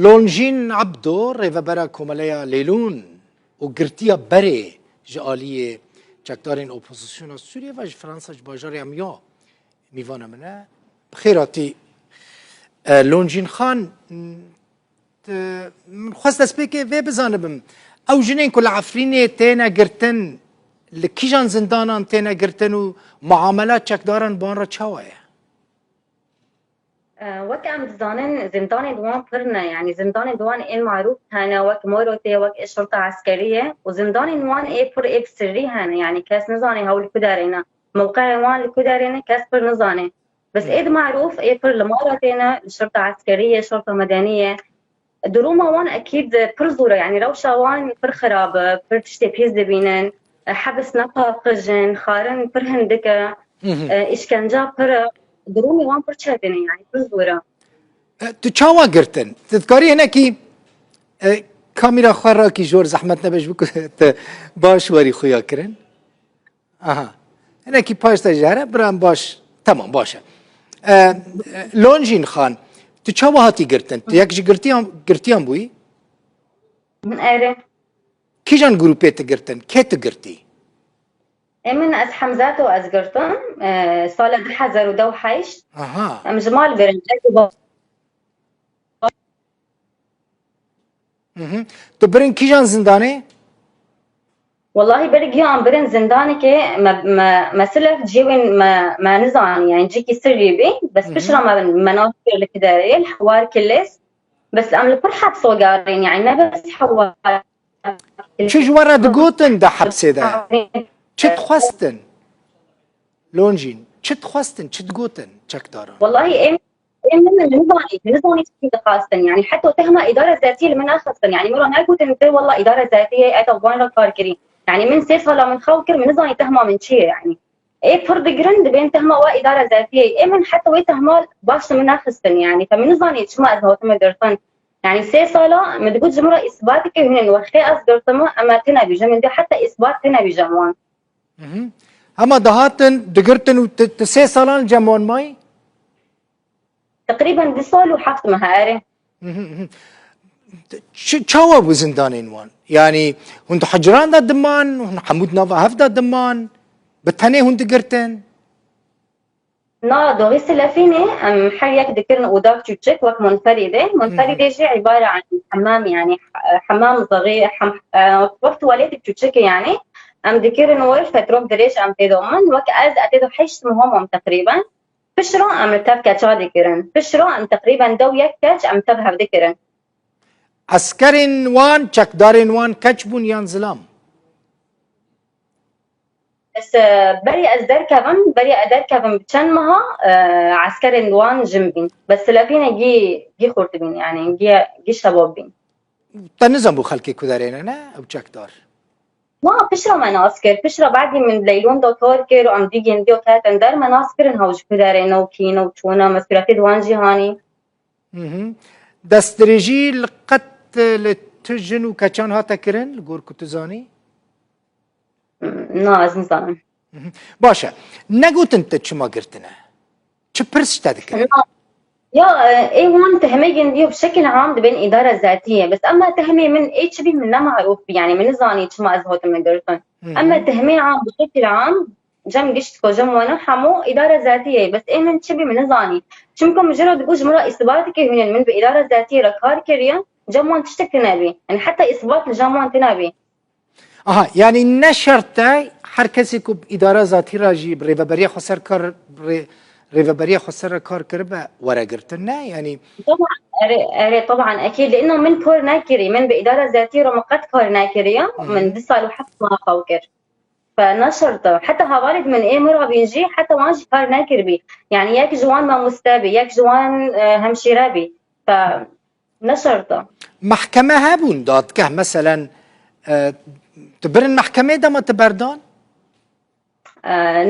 لونجين عبدو ريفا برا كوماليا ليلون وقرتيا بري جالية چکدارین اپوزیسیون سوریه و فرانسا باجاری هم یا میوانه منه بخیراتی لونجین خان خواست دست بکه و بزانبم او جنین کل عفرینه تینا گرتن لکیجان زندانان تینا گرتن و معاملات چکداران بان را چاوه وك عم زندان دوان برنا يعني زندان دوان إيه معروف هنا وك موروتي وك الشرطة عسكرية وزندان دوان إيه بر إيه بسري هنا يعني كاس نظاني هول الكدارينا موقع وان الكدارينا كاس بر نظاني بس إيه معروف إيه بر لمورتينا الشرطة عسكرية شرطة مدنية دروما وان أكيد بر زورة يعني روشة وان بر خراب بر تشتي بيز دبينن حبس نقا قجن خارن بر هندكة إشكنجا بر درومي وان برشاتني يعني بزورة تشاوا قرتن تذكري هنا كي كاميرا خارا كي جور زحمتنا باش بكو باش وري خويا كرن اها هنا كي باش تجاره برام باش تمام باشا لونجين خان تشاوا هاتي قرتن ياك قرتيام بوي من أره كي جان جروبيت قرتن كي تقرتي من از حمزات و از قرطن سال 2012 ام جمال برنجات تو برن کی جان زندانه والله برجع عم برن زنداني كي ما سلف جيوين ما نزاني يعني جيكي سري بي بس بشرى ما مناصر الكدارية الحوار كلس بس ام لبر حبس وقارين يعني ما بس حوار چه جوارا دقوتن ده حبسه ده چه تخواستن لونجين چه تخواستن چه تقوتن چك دارن والله ايه من نظامي خاصة يعني حتى تهمة إدارة ذاتية لمن خاصة يعني مرة ما قلت انت والله إدارة ذاتية أتوان كاركري يعني من سيفها لمن خوكر من نظامي تهمة من شيء يعني ايه فرد جرند بين تهمة وإدارة ذاتية ايه من حتى وي تهمة باش من خاصة يعني فمن نظامي شو ما أزهو تم درتن يعني سيصالة ما تقول جمرة إثباتك هنا وخي أصدرتم أما تنبي جمن دي حتى إثبات تنبي جموان اما دهاتن دقرتن وتسي صالان جموان ماي تقريبا دي صالو حفظ مهاري شاوا ابو زندانين وان يعني هند حجران دا دمان هند حمود نافا هفدا دمان بتهني هند قرتن نا دوغي سلافيني حيك ذكرنا وداك تشيك وك منفردة شيء عبارة عن حمام يعني حمام صغير وقت وليد تشيك يعني ذكرنا ورفة تروب دريش تيدومن وك از اتيدو حيش مهم تقريبا فشرو تبكى تشا ذكرن فشرو تقريبا دو يكتش تذهب ذكرن عسكرين وان چکدارين وان كچ بون يان ظلام بس بري ادر كفن بچنمها عسكرين وان جنبين بس لابين جي خورتبين يعني جي شبابين تنظم بو خلقي كدارين انا او چکدار ما فشرة مناسكر فشرة بعدي من ليلون دكتور كير وعم ديجي نديو كاتن دار مناسكر نهوج كدارين وكينا وتشونا مسؤوليات دوان جهاني دستريجي لقتل تجن وكچان هاتا كرن لغور كتزاني ناز نظام باشا نقوت انت چما قرتنا چه برس تذكر يا ايه وان تهمي ديو بشكل عام بين إدارة ذاتية بس اما تهمي من ايه شبه من معروف يعني من زاني شما ازهوت من قرتن اما تهمي عام بشكل عام جم قشتكو جم وانا حمو إدارة ذاتية بس ايه من شبه من زاني شمكم مجرد بقول جمرة إثباتك هنا من بإدارة ذاتية ركار كريا جموان تشتك تنابي يعني حتى إثبات الجموان تنابي يعني نشرت حركسك بإدارة ذاتية راجي بريفابريا خسر كار ريفابريا خسر كار كربا ورا قرتنا يعني طبعا أكيد لأنه من كور ناكري من بإدارة ذاتية رمقت كور ناكرية من دي صالو حتى ما خوكر فنشرته حتى هوالد من ايه مرة بيجي حتى واجي كار ناكر بي يعني ياك جوان ما مستابي ياك جوان همشيرابي فنشرته محكمة هابون داد كه مثلا تبرن محكمة دا ما تبردان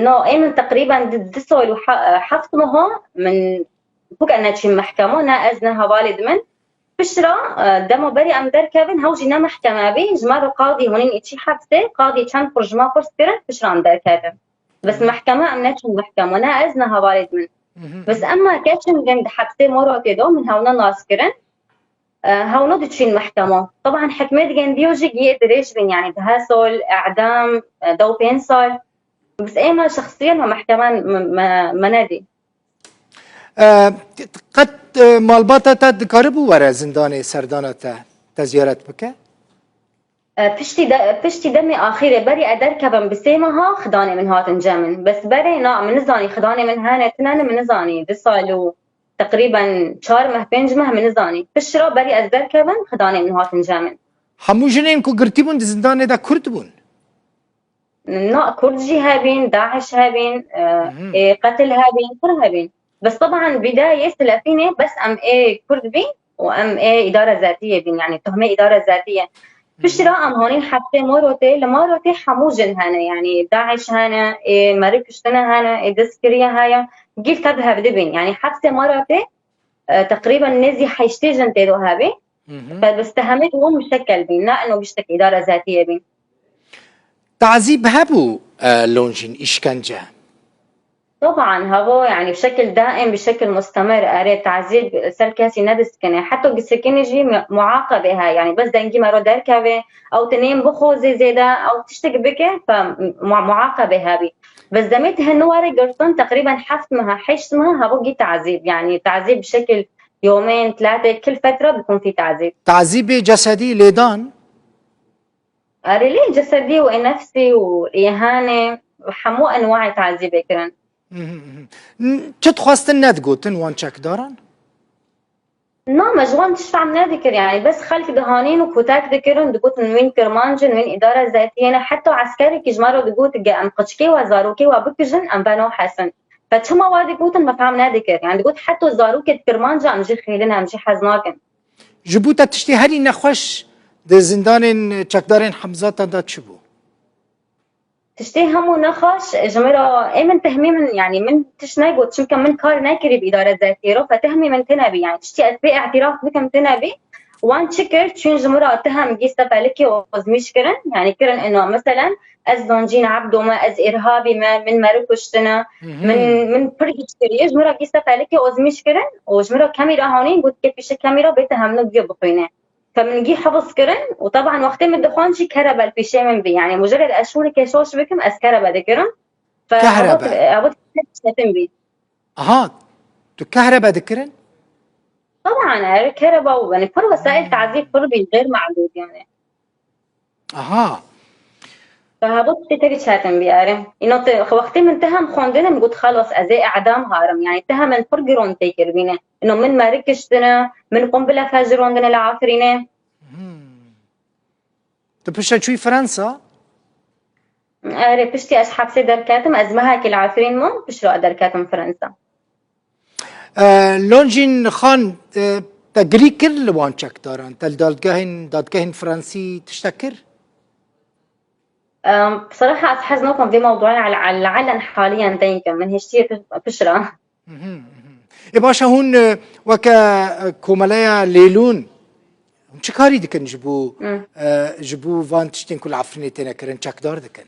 نو ايه من تقريبا دسول حفظمها من فوق أنها تشي محكمة نا أزنا هوالد من بشرى دمو بري أم در كابن هوجي نا محكمة بي جمار قاضي هونين اتشي حبسه قاضي كان فرج ما فرس كرن بشرى أم در كابن بس محكمة أم ناتشن محكمة نا أزنا هوالد من بس أما كاتشن جند حبسه مرة كدو من هونا ناس كرن هاونو دتشين محكمة طبعا حكمت جنديوجي يقدر يجبن يعني دهاسول إعدام دو بينسول بس إيما شخصيا ومحكمة منادي قد مالباتا تا دکاربو وره زندان سردانا تا زیارت بکه؟ پشتی دمی آخیره بری ادر کبم بسیمها خدانه من هاتن جمن بس بری نا من زانی خدانه من هانه تنانه من زانی 2 سالو تقريبا 4 ماه 5 ماه من زانی پشرا بری از در کبن خدانه من هاتن جمن همو جنین کو گرتی بون زندان دا کرد بون؟ نا كردجي هابين داعش هابين قتل هابين كل هابين بس طبعا بداية سلافيني بس ام ايه كرد بين وام ايه إدارة ذاتية بين يعني تهمة إدارة ذاتية بشرا ام هونين حتى مروتي لمروتي حموجن هنا يعني داعش هنا إيه مريكشتنا هنا إيه دسكريا هاي قيل تذهب دبين يعني حبسة مروتي تقريبا نزي حيشتيجن تيدو هابي فبس تهمت هو مشكل بين لا انه بيشتك إدارة ذاتية بين تعذيب هبو لونجين إشكنجة طبعا هو يعني بشكل دائم بشكل مستمر قريت تعذيب سركاسي ندسكنه حتى قسكنجي معاقبة هاي يعني بس دنجي مرة دركبة أو تنين بخوزي زيادة أو تشتك بك فمعاقبة هابي بس دمت هنواري قرطن تقريبا حفمها حشمها هبقي تعذيب يعني تعذيب بشكل يومين 3 كل فترة بيكون في تعذيب تعذيب جسدي ليدان ليه جسدي ونفسي وإهانة وحمو أنواع تعذيب كرن چت خواستن ندگوتن وان چک دارن؟ نا مجوان تشفع من ذكر يعني بس خلف دهانين وكوتاك ذكرن دقوت من وين كرمانجن وين إدارة ذاتية حتى عسكري كجمارو دقوت جا أم قشكي وزاروكي وبكجن أم بنو حسن فتشما وادي قوتن ما فهم ذكر يعني دقوت حتى زاروكي كرمانجا أم جي خيلنا أم جي حزناكن جبوتا تشتي هري نخوش ده زندان چک دارن حمزاتا دا چبو؟ تشتي همو نخش جمرة ايه من تهمي من يعني من تشنايقو تشمكن من كار ناكري بإدارة ذاتية رو فتهمي من تنبي يعني تشتي أثبي اعتراف بكم تنبي وان شكر تشون جمرة اتهم جيستا فالكي وزميش كرن يعني كرن انه مثلا از زونجين عبدو ما از ارهابي ما من ماركوشتنا من بريجتري جمرة جيستا فالكي وزميش كرن وجمرة كاميرا هونين قلت كيف بيش كاميرا بيتهمنو بيو بقينه فمنجي حفظ كرن وطبعا وقت من الدخان شي كهرباء الفيشي من بي يعني مجرد اشوري كشوش بكم از كهرباء ذكرن كهرباء شتم بي اها تو كهرباء ذكرن؟ طبعا كهرباء يعني كل وسائل تعذيب قربي غير معدود يعني اها فهبط تبي شاتم بيارم إنه وقت من تهم خوندنا قلت خلص أزاي أعدام هارم يعني تهم من فرقرون تيكر بينا إنه من ماركشتنا من قنبلة فاجرون دنا العافرينه تو بشا شوي فرنسا؟ بشتي أصحاب سي دركاتم أزمها كل عافرين من بشرو دركاتم فرنسا لونجين خان تقري كل وان چک دارن تل دادگاهن فرنسي تشتكر؟ بصراحة أتحزنكم في موضوعي على العلن حاليا دينكم من هشتي بشرة باشا هون وكا كوماليا ليلون چه کاری دکن جبو وان تشتين كل عفرينتين كرن چک دار دکن؟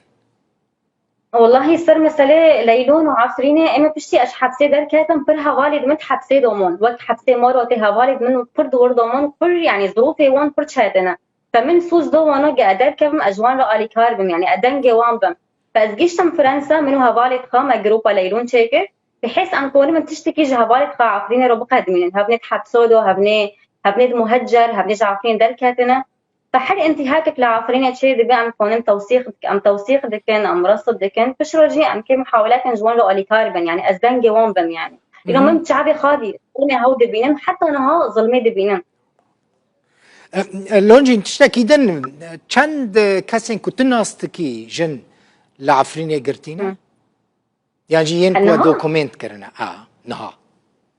والله صار مسألة ليلون وعفرينة إما بشتي أش حبسي در كاتم برها والد من حبسي دومون وقت حبسي مراتها والد من پر دور دومون پر يعني ظروفي وان پر شاتنا فمن سوز دوانا قادر كم أجوان رألي كاربم يعني أدنجي وان بم فأزجيشتم فرنسا منو هوالد خام جروبا ليلون شاكر بحيث أن كوني من تشتكي هوالد خا عفرينة رو بقدمين هبنت حبسودو هبنت مهجر هبنت عفرين در كاتنا فحل انتهاكك لعفرينة شيء دبي أم كونن توثيق دكن أم رصد دكن فشرجي أم كي محاولات جوان رو ألي كاربن يعني أزدنجي وان بم يعني إذا من شعبي خادي قومي هاو دبينم حتى أنا ظلمي دبينم لونجين تشتكي دن چند کسین کتناستکی جن لعفرینه گرتینا؟ يعني جيين كوا دوكومنت كرنا نها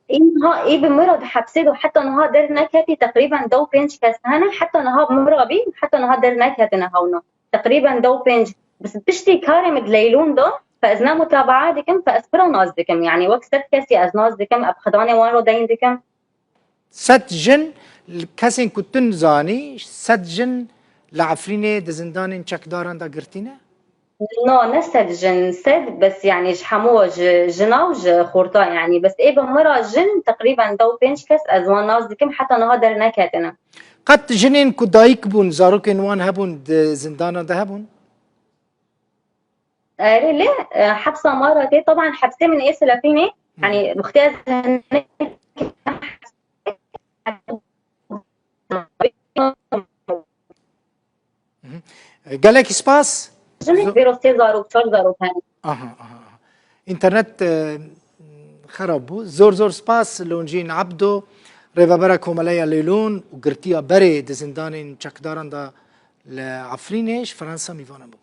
إيه بمرض حبسيدو حتى نها درنا كاتي تقريبا دو بينج كاسهنا حتى نها بمرغبي حتى نها درنا كاتنا هونو تقريبا دو بينج بس بتشتي كارم دليلون دو فأزنا متابعة دكم فأسبرو ناز دكم يعني وقت ست كاسي أزناز دكم أبخداني وان رو دين دكم ست جن کسین کتن زانی ست جن لعفرینه دزندان چک دارن دا گرتینه؟ نو نسد جن سد بس يعني جحموه جنا وج خورتا يعني بس إيه بمرة جن تقريبا دو بينش كس أزوان ناز ديكم حتى نهادر نكاتنا. قد جنين كدايك بون زاروكن وان هبون زندانا ده هبون. ليه حبسة مرة دي طبعا حبسة من إيه سلافيني يعني مختاز قالك سباس. جنك بيروستي زارو بشار زارو ثاني. انترنت خربو زور زور سباس لونجين عبدو ريفا بركو ملايا ليلون وقرتيا بري دزندانين چكداران دا لعفرينيش فرنسا ميفانا بو